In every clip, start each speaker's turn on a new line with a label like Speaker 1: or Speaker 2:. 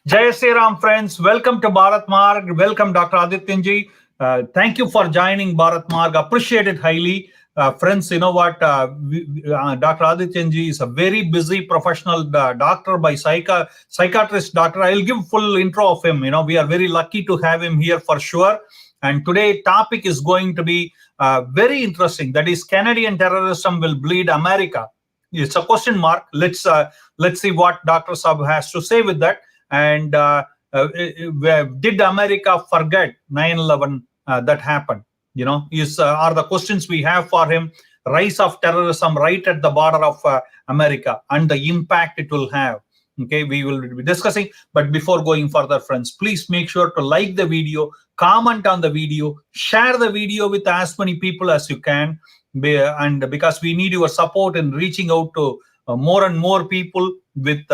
Speaker 1: Jai Sri Ram, friends. Welcome to Bharat Marg. Welcome, Dr. Adityanjee. Thank you for joining Bharat Marg. Appreciate it highly. Friends, you know what? Dr. Adityanjee is a very busy professional doctor by psychiatrist doctor. I'll give full intro of him. We are very lucky to have him here for sure. And today topic is going to be very interesting. That is, Canadian terrorism will bleed America. It's a question mark. Let's see what Dr. Saab has to say with that. And did America forget 9/11 that happened? Are the questions we have for him. Rise of terrorism right at the border of America and the impact it will have. Okay, we will be discussing. But before going further, friends, please make sure to like the video, comment on the video, share the video with as many people as you can. And because we need your support in reaching out to more and more people with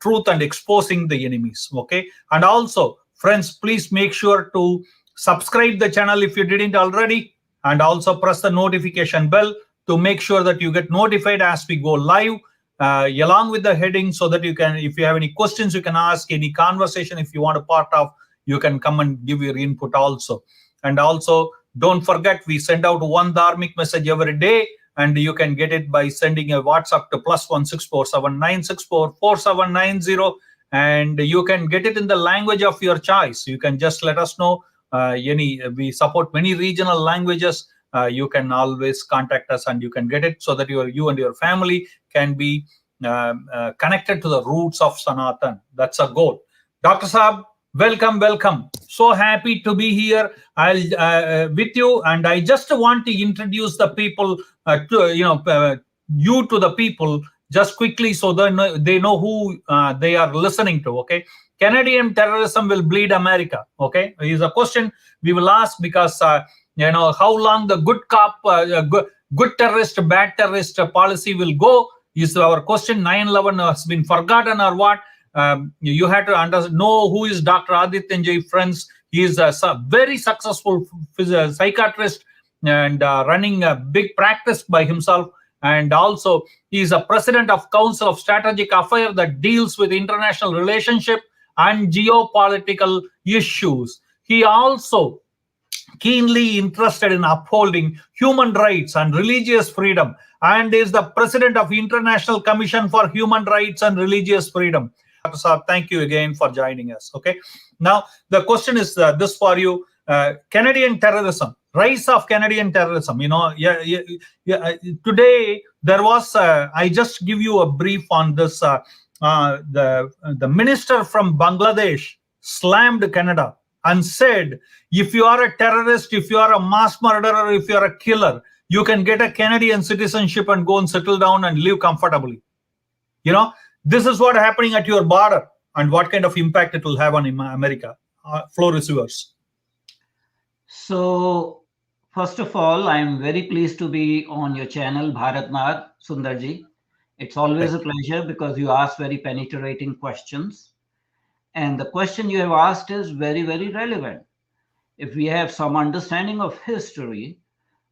Speaker 1: truth and exposing the enemies. Okay, and also, friends, please make sure to subscribe the channel if you didn't already, and also press the notification bell to make sure that you get notified as we go live, along with the heading, so that you can, if you have any questions, you can ask. Any conversation if you want a part of, you can come and give your input also. And also, don't forget, we send out one dharmic message every day, and you can get it by sending a WhatsApp to +16479644790, and you can get it in the language of your choice. You can just let us know. We support many regional languages. You can always contact us, and you can get it so that you and your family can be connected to the roots of Sanatan. That's a goal. Dr. Saab, welcome. So happy to be here. I'll with you, and I just want to introduce the people you to the people just quickly, so that they know who they are listening to. Okay, Canadian terrorism will bleed America. Okay, is a question we will ask, because how long the good cop, good terrorist, bad terrorist policy will go is our question. 9/11 has been forgotten or what? You have to know who is Dr. Adityanjee, friends. He is a very successful psychiatrist, and running a big practice by himself. And also, he is a president of Council of Strategic Affairs that deals with international relationship and geopolitical issues. He also keenly interested in upholding human rights and religious freedom, and is the president of International Commission for Human Rights and Religious Freedom. Dr. Saab, thank you again for joining us. Okay, now the question is this for you: Canadian terrorism, rise of Canadian terrorism. Today there was. I just give you a brief on this. The minister from Bangladesh slammed Canada and said, if you are a terrorist, if you are a mass murderer, if you are a killer, you can get a Canadian citizenship and go and settle down and live comfortably. This is what happening at your border, and what kind of impact it will have on America. Floor is yours.
Speaker 2: So, first of all, I'm very pleased to be on your channel, Bharat Marg, Sundarji. It's always a pleasure, because you ask very penetrating questions. And the question you have asked is very, very relevant. If we have some understanding of history,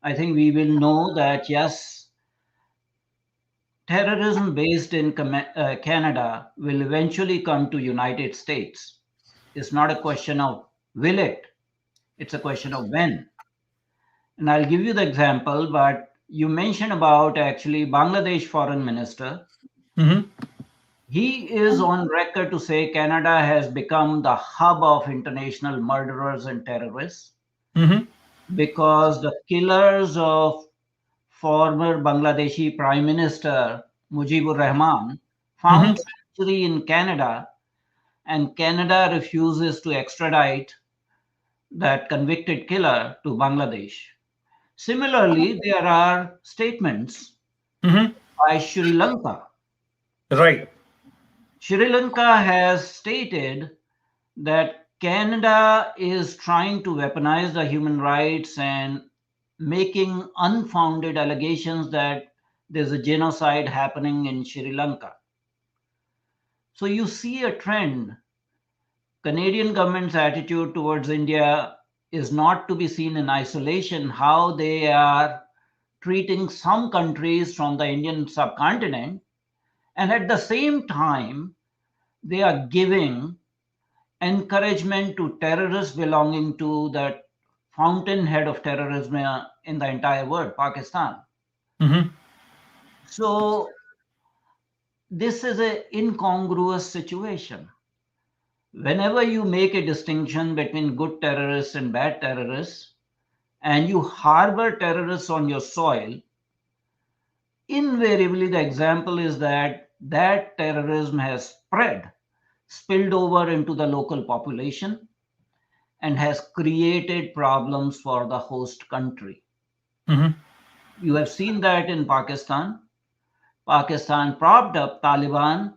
Speaker 2: I think we will know that, yes, terrorism based in Canada will eventually come to United States. It's not a question of will it, it's a question of when. And I'll give you the example, but you mentioned about actually Bangladesh foreign minister.
Speaker 1: Mm-hmm.
Speaker 2: He is on record to say Canada has become the hub of international murderers and terrorists, because the killers of former Bangladeshi Prime Minister Mujibur Rahman found sanctuary in Canada, and Canada refuses to extradite that convicted killer to Bangladesh. Similarly, there are statements by Sri Lanka.
Speaker 1: Right.
Speaker 2: Sri Lanka has stated that Canada is trying to weaponize the human rights and making unfounded allegations that there's a genocide happening in Sri Lanka. So you see a trend. Canadian government's attitude towards India is not to be seen in isolation, how they are treating some countries from the Indian subcontinent, and at the same time, they are giving encouragement to terrorists belonging to the fountainhead of terrorism in the entire world, Pakistan.
Speaker 1: Mm-hmm.
Speaker 2: So this is an incongruous situation. Whenever you make a distinction between good terrorists and bad terrorists, and you harbor terrorists on your soil, invariably the example is that that terrorism has spilled over into the local population, and has created problems for the host country.
Speaker 1: Mm-hmm.
Speaker 2: You have seen that in Pakistan. Pakistan propped up Taliban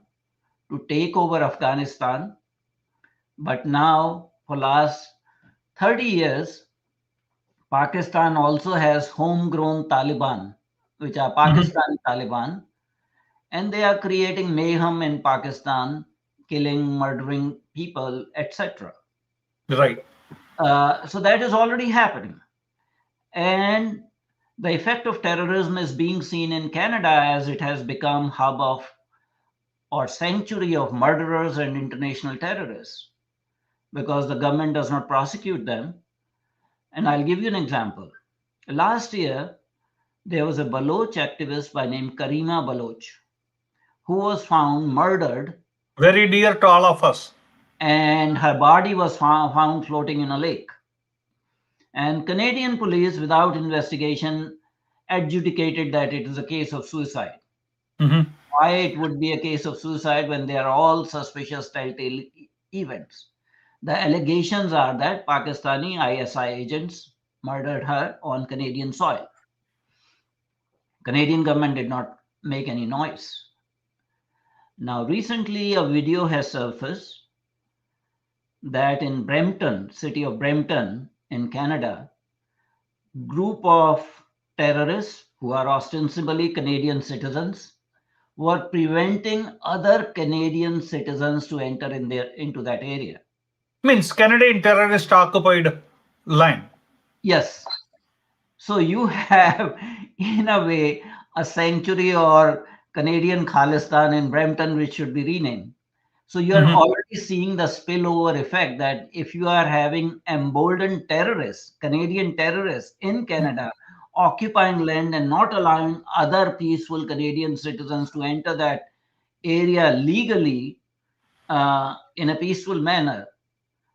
Speaker 2: to take over Afghanistan, but now for last 30 years, Pakistan also has homegrown Taliban, which are
Speaker 1: Mm-hmm.
Speaker 2: Pakistani Taliban, and they are creating mayhem in Pakistan, killing, murdering people, etc.
Speaker 1: Right.
Speaker 2: So that is already happening. And the effect of terrorism is being seen in Canada, as it has become hub of or sanctuary of murderers and international terrorists, because the government does not prosecute them. And I'll give you an example. Last year, there was a Baloch activist by name Karina Baloch who was found murdered,
Speaker 1: Very dear to all of us.
Speaker 2: and her body was found floating in a lake. And Canadian police, without investigation, adjudicated that it is a case of suicide.
Speaker 1: Mm-hmm.
Speaker 2: Why it would be a case of suicide when they are all suspicious telltale events? The allegations are that Pakistani ISI agents murdered her on Canadian soil. Canadian government did not make any noise. Now, recently a video has surfaced that in Brampton, city of Brampton in Canada, group of terrorists who are ostensibly Canadian citizens were preventing other Canadian citizens to enter into that area.
Speaker 1: Means Canadian terrorist occupied land.
Speaker 2: Yes. So you have, in a way, a sanctuary or Canadian Khalistan in Brampton, which should be renamed. So you are
Speaker 1: Mm-hmm.
Speaker 2: already seeing the spillover effect, that if you are having emboldened terrorists, Canadian terrorists in Canada, occupying land and not allowing other peaceful Canadian citizens to enter that area legally in a peaceful manner,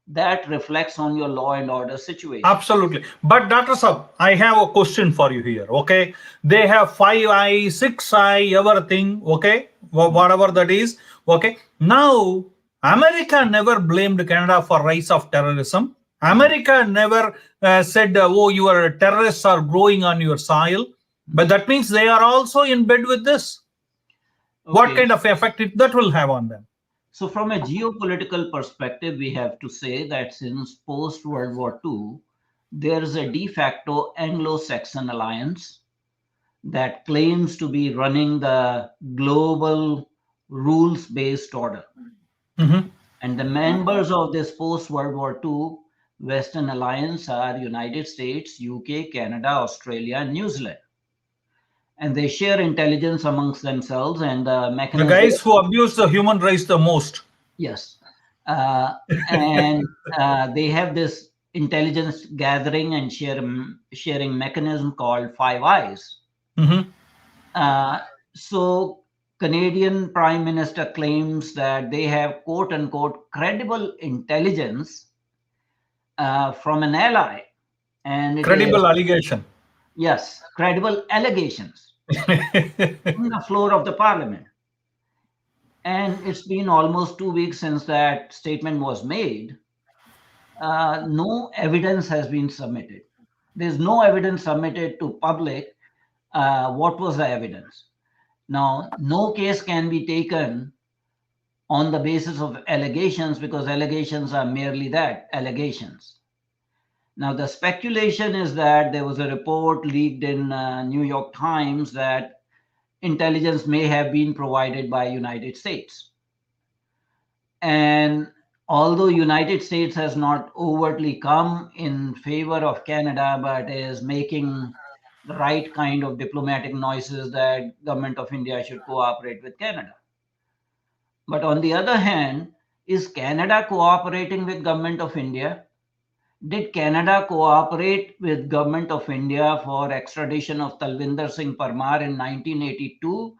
Speaker 2: that reflects on your law and order situation.
Speaker 1: Absolutely. But Dr. Sab, I have a question for you here. Okay. They have 5 eye, 6 eye, everything. Okay. Whatever that is. Okay. Now, America never blamed Canada for rise of terrorism. America never said, oh, your terrorists are growing on your soil. But that means they are also in bed with this. What
Speaker 2: Okay.
Speaker 1: kind of effect that will have on them?
Speaker 2: So, from a geopolitical perspective, we have to say that since post World War II, there is a de facto Anglo Saxon alliance that claims to be running the global rules based order.
Speaker 1: Mm-hmm.
Speaker 2: And the members of this post World War II Western alliance are United States, UK, Canada, Australia, and New Zealand. And they share intelligence amongst themselves, and the
Speaker 1: The
Speaker 2: mechanism.
Speaker 1: guys who abuse the human race the most.
Speaker 2: Yes. And they have this intelligence gathering and sharing mechanism called Five Eyes.
Speaker 1: Mm-hmm.
Speaker 2: So Canadian Prime Minister claims that they have quote unquote credible intelligence from an ally, and it is,
Speaker 1: Credible allegation.
Speaker 2: yes, credible allegations on the floor of the parliament. And it's been almost 2 weeks since that statement was made. No evidence has been submitted. There's no evidence submitted to public. What was the evidence? Now, no case can be taken on the basis of allegations, because allegations are merely that, allegations. Now, the speculation is that there was a report leaked in New York Times that intelligence may have been provided by United States. And although United States has not overtly come in favor of Canada, but is making the right kind of diplomatic noises that government of India should cooperate with Canada. But on the other hand, Is Canada cooperating with government of India? Did Canada cooperate with government of India for extradition of Talvinder Singh Parmar in 1982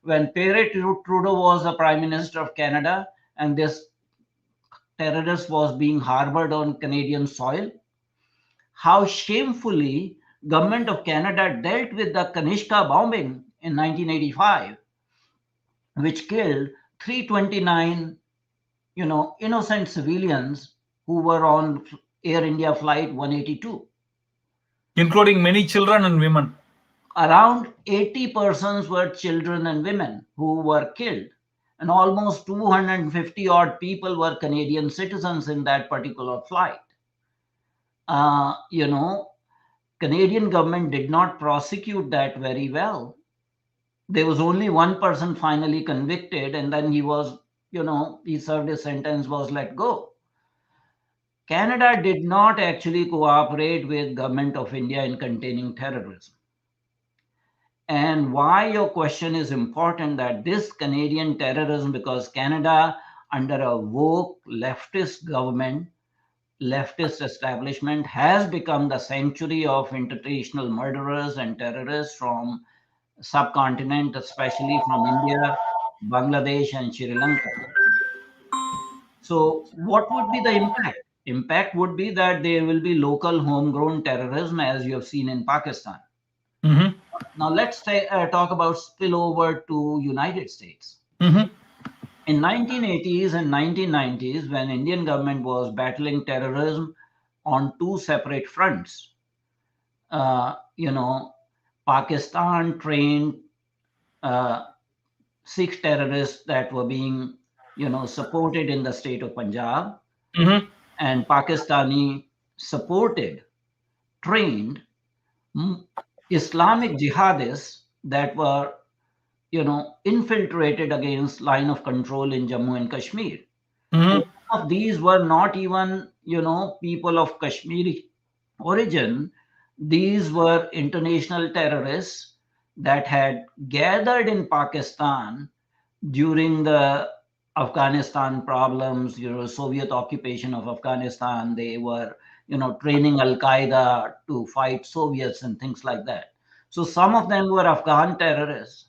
Speaker 2: when Pierre Trudeau was the Prime Minister of Canada and this terrorist was being harbored on Canadian soil? How shamefully government of Canada dealt with the Kanishka bombing in 1985, which killed 329 innocent civilians who were on Air India flight 182.
Speaker 1: Including many children and women.
Speaker 2: Around 80 persons were children and women who were killed, and almost 250 odd people were Canadian citizens in that particular flight. Canadian government did not prosecute that very well. There was only one person finally convicted, and then he served his sentence, was let go. Canada did not actually cooperate with government of India in containing terrorism. And why your question is important, that this Canadian terrorism, because Canada under a woke leftist government, leftist establishment, has become the sanctuary of international murderers and terrorists from subcontinent, especially from India, Bangladesh and Sri Lanka. So what would be the impact? Impact would be that there will be local homegrown terrorism, as you have seen in Pakistan.
Speaker 1: Mm-hmm.
Speaker 2: Now let's talk about spillover to United States.
Speaker 1: Mm-hmm.
Speaker 2: In 1980s and 1990s, when Indian government was battling terrorism on two separate fronts, Pakistan trained Sikh terrorists that were being, supported in the state of Punjab,
Speaker 1: Mm-hmm.
Speaker 2: and Pakistani supported, trained Islamic jihadists that were, infiltrated against line of control in Jammu and Kashmir.
Speaker 1: Mm-hmm.
Speaker 2: Some of these were not even, people of Kashmiri origin. These were international terrorists that had gathered in Pakistan during the Afghanistan problems, Soviet occupation of Afghanistan. They were, training Al Qaeda to fight Soviets and things like that. So some of them were Afghan terrorists.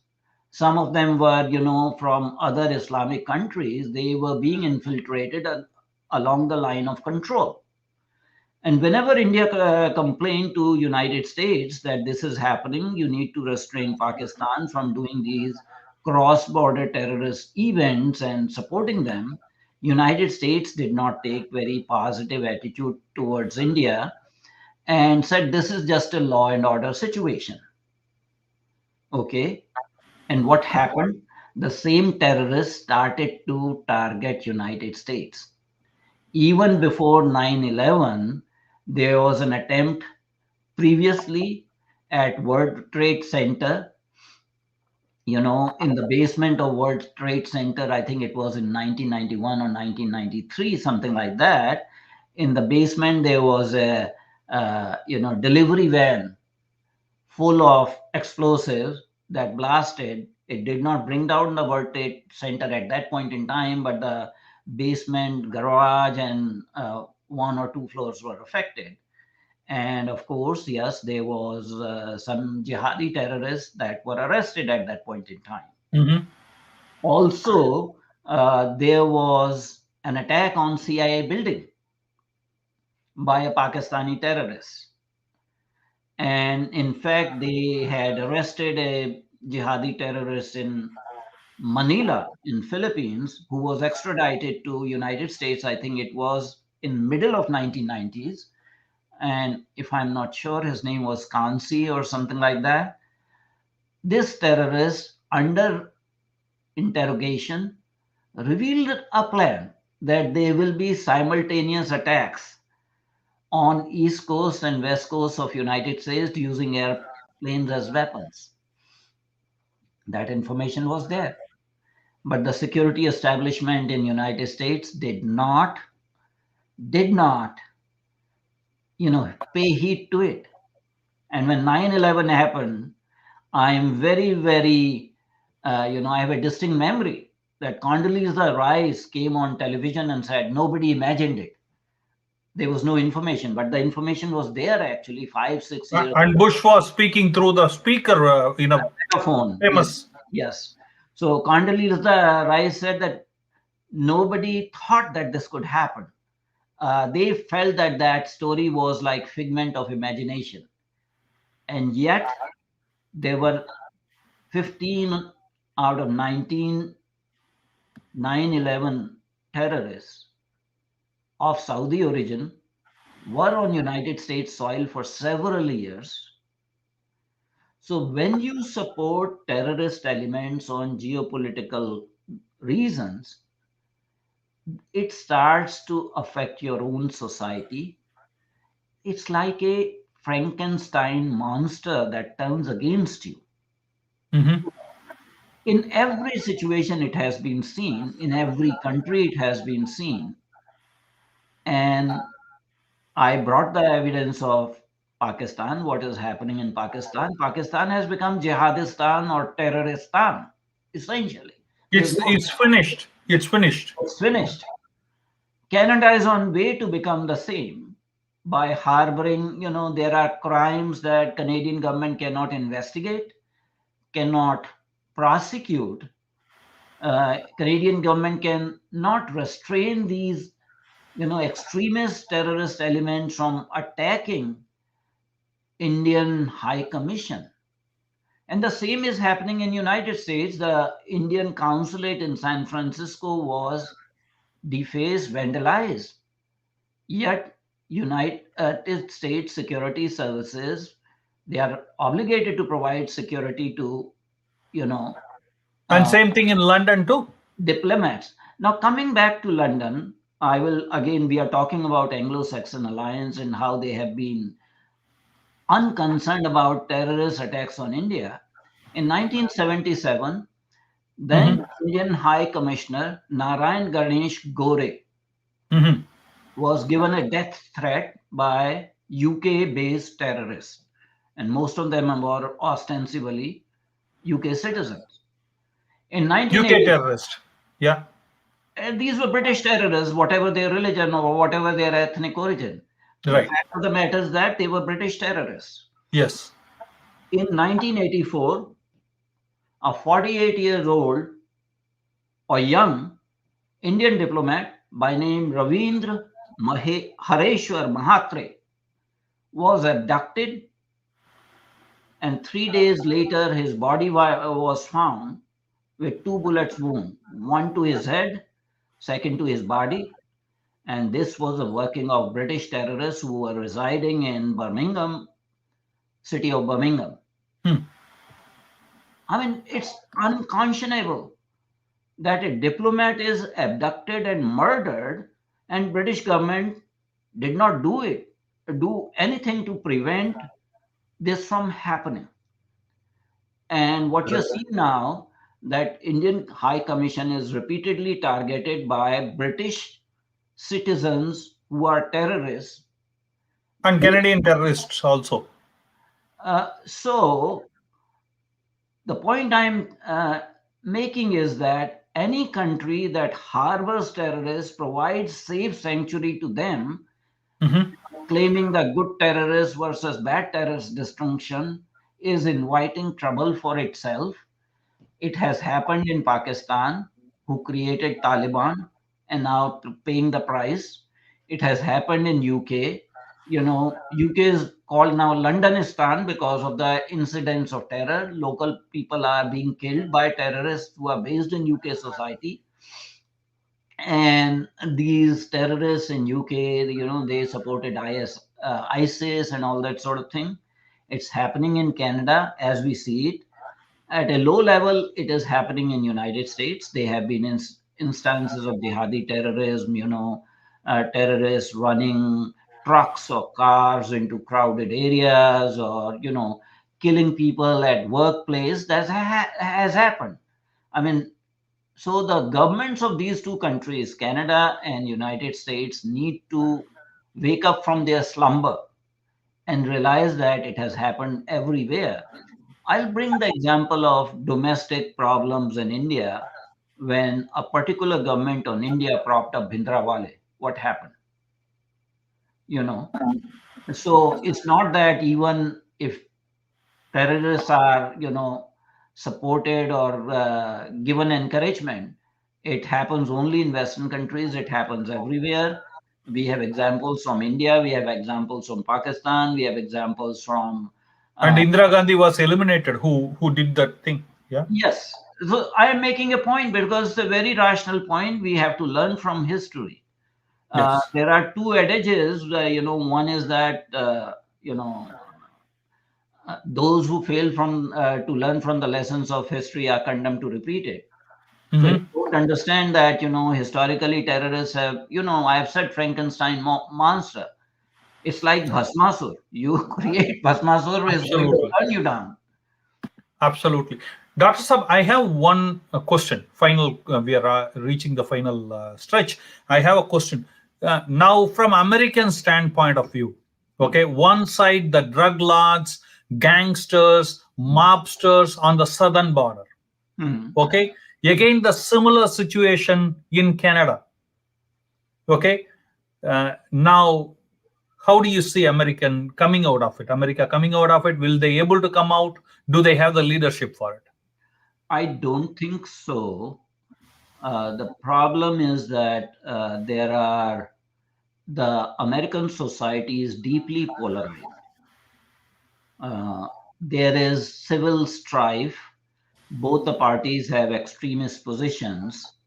Speaker 2: Some of them were, from other Islamic countries. They were being infiltrated along the line of control. And whenever India complained to United States that this is happening, you need to restrain Pakistan from doing these cross-border terrorist events and supporting them, United States did not take very positive attitude towards India and said this is just a law and order situation. Okay. And what happened? The same terrorists started to target United States. Even before 9/11, there was an attempt previously at World Trade Center, in the basement of World Trade Center. I think it was in 1991 or 1993, something like that. In the basement, there was a delivery van full of explosives that blasted. It did not bring down the World Trade Center at that point in time, but the basement, garage, and one or two floors were affected. And of course, yes, there was some jihadi terrorists that were arrested at that point in time.
Speaker 1: Mm-hmm.
Speaker 2: Also, there was an attack on CIA building by a Pakistani terrorist. And in fact, they had arrested a jihadi terrorist in Manila in Philippines who was extradited to United States. I think it was in middle of 1990s. And if I'm not sure, his name was Kansi or something like that. This terrorist, under interrogation, revealed a plan that there will be simultaneous attacks on East Coast and West Coast of United States using airplanes as weapons. That information was there. But the security establishment in United States did not, pay heed to it. And when 9/11 happened, I am very, very, I have a distinct memory that Condoleezza Rice came on television and said nobody imagined it. There was no information, but the information was there actually 5-6 years.
Speaker 1: And Bush was speaking through the speaker in a
Speaker 2: Megaphone.
Speaker 1: famous.
Speaker 2: Yes. So Condoleezza Rice said that nobody thought that this could happen. They felt that that story was like figment of imagination. And yet there were 15 out of 19 9/11 terrorists of Saudi origin were on United States soil for several years. So when you support terrorist elements on geopolitical reasons, it starts to affect your own society. It's like a Frankenstein monster that turns against you.
Speaker 1: Mm-hmm.
Speaker 2: In every situation, it has been seen. In every country, it has been seen. And I brought the evidence of Pakistan, what is happening in Pakistan. Pakistan has become Jihadistan or Terroristan, essentially.
Speaker 1: It's finished. It's finished.
Speaker 2: It's finished. Canada is on way to become the same by harboring, there are crimes that Canadian government cannot investigate, cannot prosecute. Canadian government can not restrain these, extremist terrorist elements from attacking Indian High Commission. And the same is happening in United States. The Indian consulate in San Francisco was defaced, vandalized. Yet United States security services, they are obligated to provide security to,
Speaker 1: And same thing in London too.
Speaker 2: diplomats. Now, coming back to London, we are talking about Anglo-Saxon alliance and how they have been unconcerned about terrorist attacks on India. In 1977, then Indian High Commissioner Narayan Ganesh Gore
Speaker 1: Mm-hmm.
Speaker 2: was given a death threat by UK-based terrorists, and most of them were ostensibly UK citizens. In
Speaker 1: UK
Speaker 2: 1980,
Speaker 1: terrorist. Yeah.
Speaker 2: these were British terrorists, whatever their religion or whatever their ethnic origin.
Speaker 1: Right.
Speaker 2: The fact of the matter is that they were British terrorists.
Speaker 1: Yes.
Speaker 2: In 1984, a 48-year-old or young Indian diplomat by name Ravindra Hareshwar Mahatre was abducted, and 3 days later his body was found with 2 bullets wound, one to his head, second to his body. And this was the working of British terrorists who were residing in Birmingham, city of Birmingham. I mean, it's unconscionable that a diplomat is abducted and murdered, and British government did not do anything to prevent this from happening. And what you see now, that Indian High Commission is repeatedly targeted by British citizens who are terrorists.
Speaker 1: And Canadian terrorists also.
Speaker 2: So the point I'm making is that any country that harbors terrorists provides safe sanctuary to them, claiming the good terrorist versus bad terrorist distinction is inviting trouble for itself. It has happened in Pakistan, who created Taliban and now paying the price. It has happened in UK. UK is called now Londonistan because of the incidents of terror. Local people are being killed by terrorists who are based in UK society. And these terrorists in UK, they supported ISIS and all that sort of thing. It's happening in Canada as we see it. At a low level, it is happening in United States. There have been instances of jihadi terrorism, terrorists running trucks or cars into crowded areas, or killing people at workplace. That has happened. I mean, so the governments of these two countries, Canada and United States, need to wake up from their slumber and realize that it has happened everywhere. I'll bring the example of domestic problems in India, when a particular government on India propped up Bhindranwale, what happened? So it's not that even if terrorists are, supported or given encouragement, it happens only in Western countries. It happens everywhere. We have examples from India. We have examples from Pakistan. We have examples from.
Speaker 1: And Indira Gandhi was eliminated. Who did that thing? Yeah.
Speaker 2: Yes. So I am making a point because it's a very rational point. We have to learn from history.
Speaker 1: Yes.
Speaker 2: There are two adages. One is that those who fail from to learn from the lessons of history are condemned to repeat it. So if you don't understand that, historically terrorists have, I have said Frankenstein monster. It's like Bhasmasur. You create Bhasmasur is going to
Speaker 1: Absolutely.
Speaker 2: burn you down.
Speaker 1: Absolutely. Dr. Sab, I have one question. Final, we are reaching the final stretch. I have a question. Now, from American standpoint of view, okay, one side, the drug lords, gangsters, mobsters on the southern border. Okay. Again, the similar situation in Canada. Okay. Now, how do you see American coming out of it? America coming out of it? Will they able to come out? Do they have the leadership for it?
Speaker 2: I don't think so. The problem is that the American society is deeply polarized. There is civil strife. Both the parties have extremist positions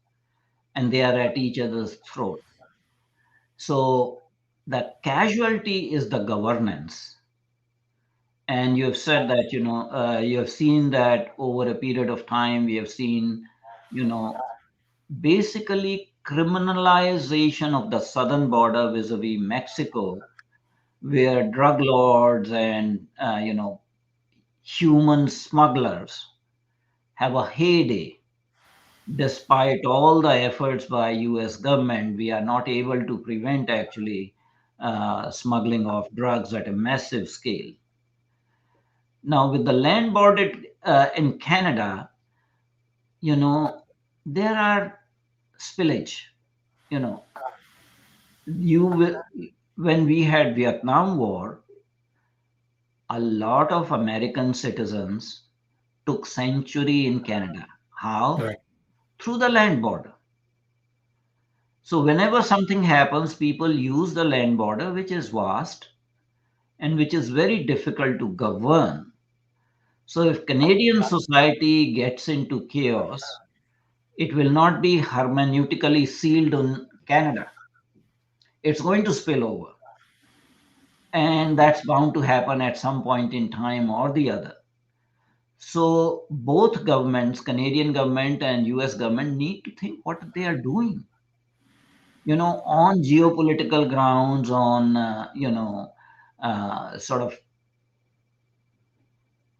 Speaker 2: and they are at each other's throat. So the casualty is the governance. And you have said that, you have seen that over a period of time, we have seen, basically criminalization of the southern border vis-a-vis Mexico, where drug lords and, human smugglers have a heyday. Despite all the efforts by US government, we are not able to prevent actually smuggling of drugs at a massive scale. Now, with the land border in Canada, there are spillage. When we had Vietnam War, a lot of American citizens took sanctuary in Canada. How?
Speaker 1: Right.
Speaker 2: Through the land border. So whenever something happens, people use the land border, which is vast and which is very difficult to govern. So if Canadian society gets into chaos, it will not be hermeneutically sealed on Canada. It's going to spill over. And that's bound to happen at some point in time or the other. So both governments, Canadian government and US government, need to think what they are doing. On geopolitical grounds, on, sort of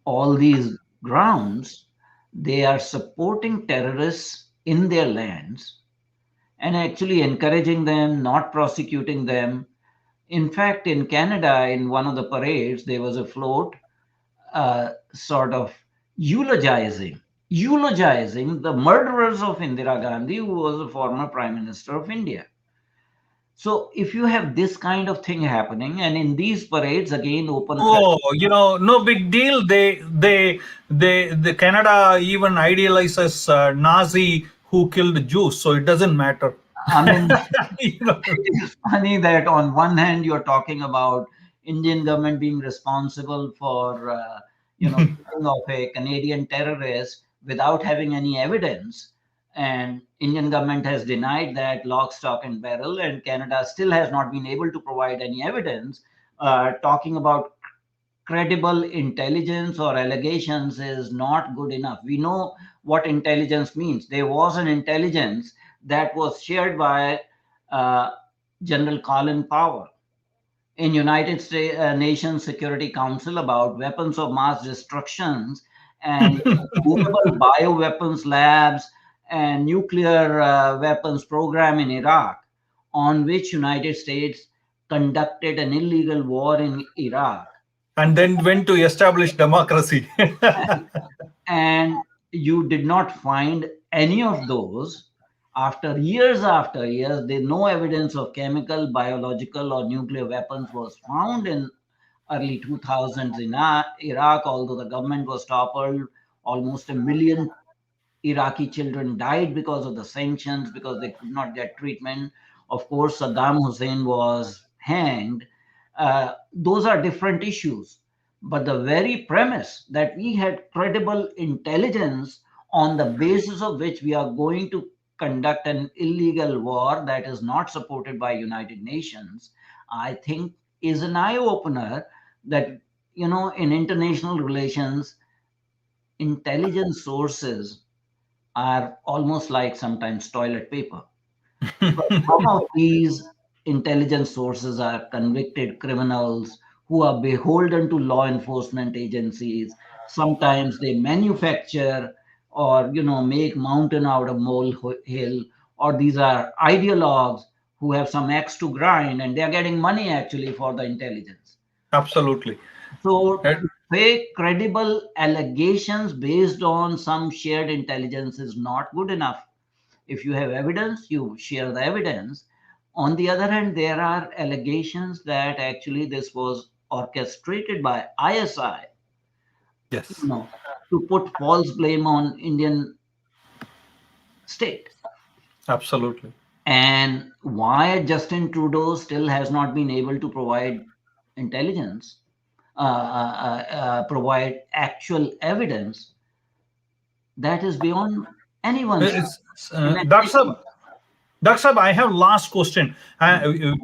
Speaker 2: all these grounds, they are supporting terrorists in their lands and actually encouraging them, not prosecuting them. In fact, in Canada, in one of the parades, there was a float sort of eulogizing the murderers of Indira Gandhi, who was a former Prime Minister of India. So if you have this kind of thing happening, and in these parades, again, open.
Speaker 1: Oh, no big deal. The Canada even idealizes Nazi who killed Jews, so it doesn't matter.
Speaker 2: I mean,
Speaker 1: You know.
Speaker 2: it is funny that on one hand you're talking about Indian government being responsible for, killing of a Canadian terrorist without having any evidence, and Indian government has denied that lock, stock, and barrel, and Canada still has not been able to provide any evidence. Talking about credible intelligence or allegations is not good enough. We know what intelligence means. There was an intelligence that was shared by uh, General Colin Powell in United States Nations Security Council about weapons of mass destructions and movable bioweapons labs and nuclear weapons program in Iraq, on which United States conducted an illegal war in Iraq.
Speaker 1: And then went to establish democracy.
Speaker 2: And you did not find any of those, after years, there no evidence of chemical, biological, or nuclear weapons was found in early 2000s in Iraq, although the government was toppled. Almost a million Iraqi children died because of the sanctions, because they could not get treatment. Of course, Saddam Hussein was hanged. Those are different issues. But the very premise that we had credible intelligence on the basis of which we are going to conduct an illegal war that is not supported by United Nations, I think is an eye opener that, in international relations, intelligence sources are almost like sometimes toilet paper. Because some of these intelligence sources are convicted criminals who are beholden to law enforcement agencies. Sometimes they manufacture or make mountain out of molehill, or these are ideologues who have some axe to grind and they are getting money actually for the intelligence.
Speaker 1: Absolutely.
Speaker 2: So to say credible allegations based on some shared intelligence is not good enough. If you have evidence, you share the evidence. On the other hand, there are allegations that actually this was orchestrated by ISI,
Speaker 1: Yes.
Speaker 2: to put false blame on Indian state.
Speaker 1: Absolutely.
Speaker 2: And why Justin Trudeau still has not been able to provide intelligence, provide actual evidence, that is beyond anyone's imagination.
Speaker 1: Dr. Sab, I have last question.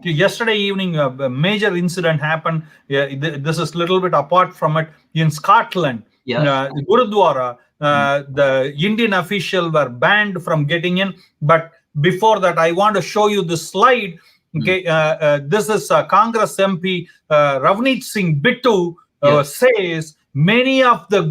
Speaker 1: Yesterday evening, a major incident happened. This is a little bit apart from it. In Scotland,
Speaker 2: Yes.
Speaker 1: the Gurudwara, the Indian official were banned from getting in. But before that, I want to show you this slide. Okay, this is Congress MP Ravneet Singh Bittu says many of the,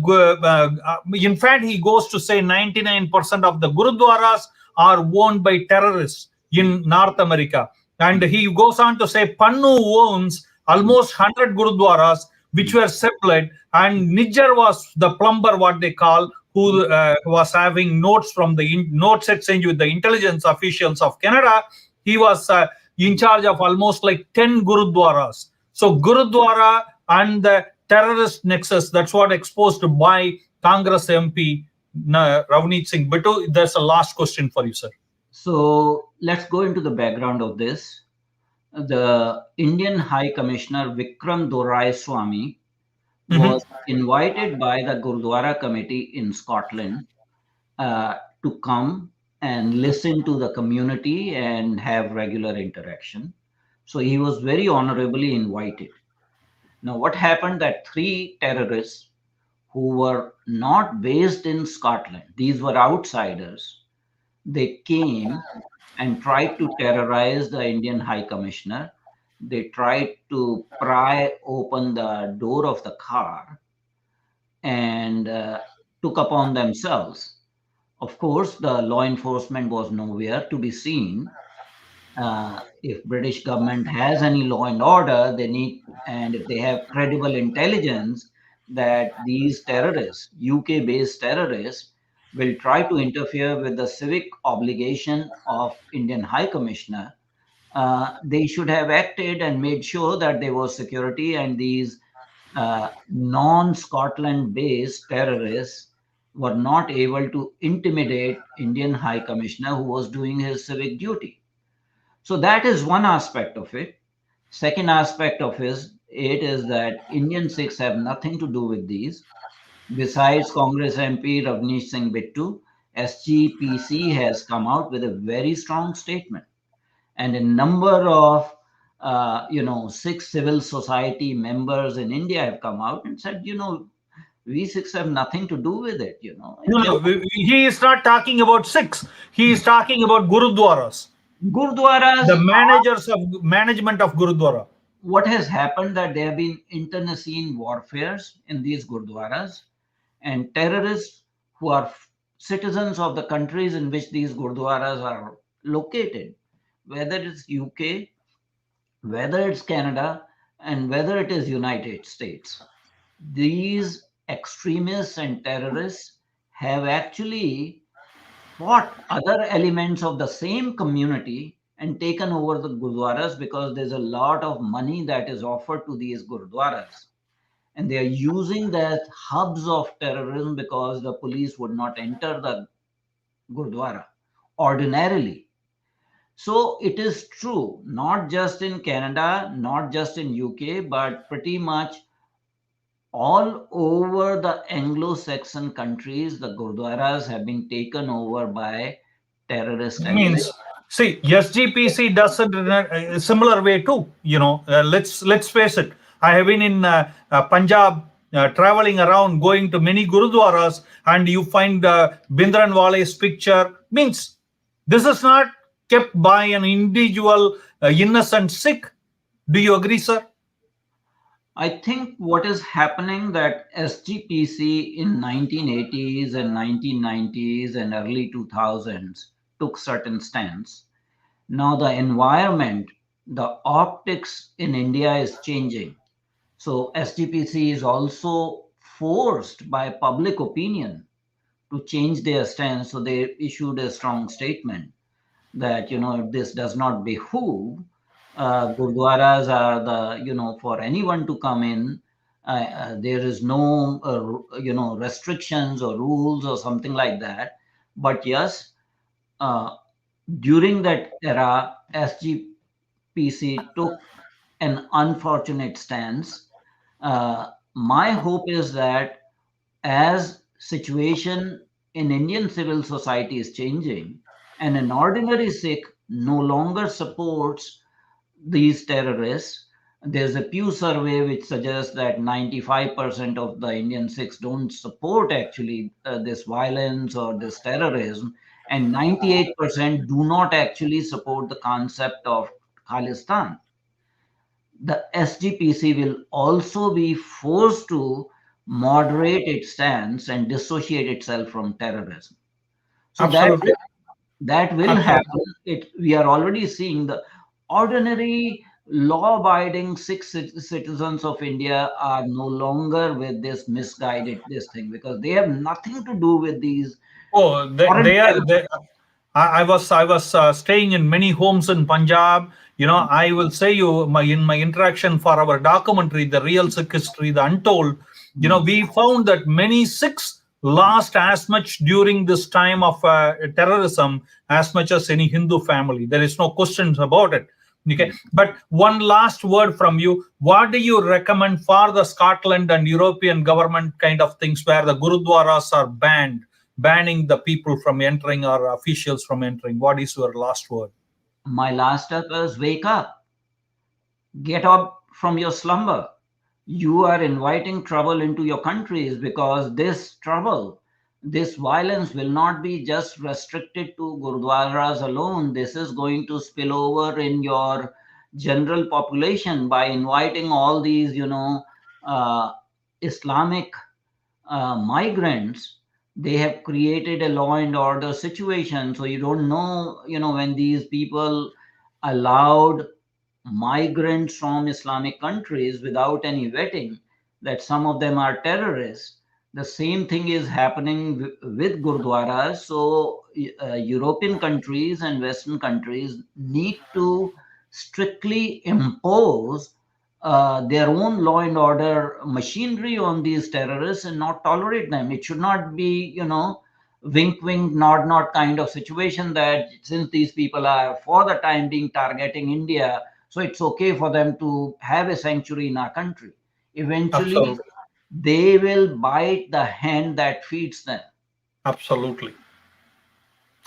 Speaker 1: in fact, he goes to say 99% of the Gurudwaras are owned by terrorists in North America. And he goes on to say Pannu owns almost 100 Gurudwaras which were separate, and Nijjar was the plumber, what they call, who was having notes from the notes exchange with the intelligence officials of Canada. He was in charge of almost like 10 Gurudwaras. So Gurudwara and the terrorist nexus, that's what exposed by Congress MP Ravneet Singh Bittu. There's a last question for you, sir.
Speaker 2: So let's go into the background of this. The Indian High Commissioner Vikram Doraiswamy was invited by the Gurdwara Committee in Scotland to come and listen to the community and have regular interaction. So he was very honorably invited. Now, what happened that 3 terrorists who were not based in Scotland, these were outsiders, they came and tried to terrorize the Indian High Commissioner. They tried to pry open the door of the car and took upon themselves. Of course, the law enforcement was nowhere to be seen. If British government has any law and order, they need, and if they have credible intelligence that these terrorists, UK-based terrorists, will try to interfere with the civic obligation of Indian High Commissioner, they should have acted and made sure that there was security, and these non-Scotland based terrorists were not able to intimidate Indian High Commissioner who was doing his civic duty. So that is one aspect of it. Second aspect of it is that Indian Sikhs have nothing to do with these. Besides Congress MP Ravneet Singh Bittu, SGPC has come out with a very strong statement, and a number of Sikh civil society members in India have come out and said, we Sikhs have nothing to do with it.
Speaker 1: No, he is not talking about Sikhs. He is talking about Gurudwaras.
Speaker 2: Gurudwaras.
Speaker 1: The management of Gurudwara.
Speaker 2: What has happened that there have been internecine warfares in these Gurudwaras, and terrorists who are citizens of the countries in which these Gurudwaras are located, whether it's UK, whether it's Canada, and whether it is United States. These extremists and terrorists have actually fought other elements of the same community and taken over the gurdwaras, because there's a lot of money that is offered to these gurdwaras. And they are using that hubs of terrorism because the police would not enter the gurdwara ordinarily. So it is true, not just in Canada, not just in UK, but pretty much all over the Anglo-Saxon countries, the gurdwaras have been taken over by terrorist elements.
Speaker 1: Means, see, SGPC does it in a similar way too. Let's face it. I have been in Punjab, traveling around, going to many gurudwaras, and you find Bindranwale's picture. Means this is not kept by an individual innocent Sikh. Do you agree, sir?
Speaker 2: I think what is happening, that SGPC in 1980s and 1990s and early 2000s took certain stance. Now the environment, the optics in India is changing. So SGPC is also forced by public opinion to change their stance. So they issued a strong statement that, this does not behoove. Gurdwaras are for anyone to come in. There is no, restrictions or rules or something like that. But yes, during that era, SGPC took an unfortunate stance. My hope is that as situation in Indian civil society is changing, and an ordinary Sikh no longer supports these terrorists. There's a Pew survey which suggests that 95% of the Indian Sikhs don't support actually this violence or this terrorism, and 98% do not actually support the concept of Khalistan. The SGPC will also be forced to moderate its stance and dissociate itself from terrorism. So
Speaker 1: Absolutely.
Speaker 2: that will happen. We are already seeing the ordinary law-abiding Sikh citizens of India are no longer with this misguided this thing, because they have nothing to do with these
Speaker 1: Oh,
Speaker 2: foreign
Speaker 1: they are.
Speaker 2: terrorists.
Speaker 1: I was staying in many homes in Punjab. I will say you in my interaction for our documentary, The Real Sikh History, The Untold. We found that many Sikhs lost as much during this time of terrorism as much as any Hindu family. There is no questions about it. Okay, but one last word from you. What do you recommend for the Scotland and European government kind of things where the gurudwaras are banning the people from entering or officials from entering? What is your last word?
Speaker 2: My last step is wake up, get up from your slumber. You are inviting trouble into your countries, because this trouble, this violence will not be just restricted to gurdwaras alone. This is going to spill over in your general population by inviting all these, Islamic migrants. They have created a law and order situation. So you don't know, when these people allowed migrants from Islamic countries without any vetting, that some of them are terrorists. The same thing is happening with gurdwaras. So European countries and Western countries need to strictly impose their own law and order machinery on these terrorists and not tolerate them. It should not be, wink, wink, nod, nod kind of situation, that since these people are for the time being targeting India, so it's okay for them to have a sanctuary in our country. Eventually,
Speaker 1: Absolutely.
Speaker 2: they will bite the hand that feeds them.
Speaker 1: Absolutely.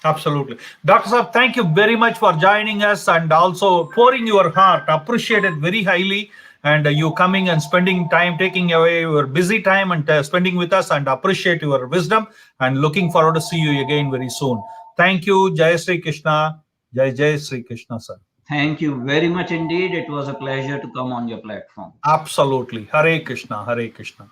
Speaker 1: Absolutely. Dr. Saab, thank you very much for joining us and also pouring your heart. Appreciate it very highly. And you coming and spending time, taking away your busy time and spending with us, and appreciate your wisdom, and looking forward to see you again very soon. Thank you. Jai Sri Krishna. Jai Sri Krishna, sir.
Speaker 2: Thank you very much indeed. It was a pleasure to come on your platform.
Speaker 1: Absolutely. Hare Krishna. Hare Krishna.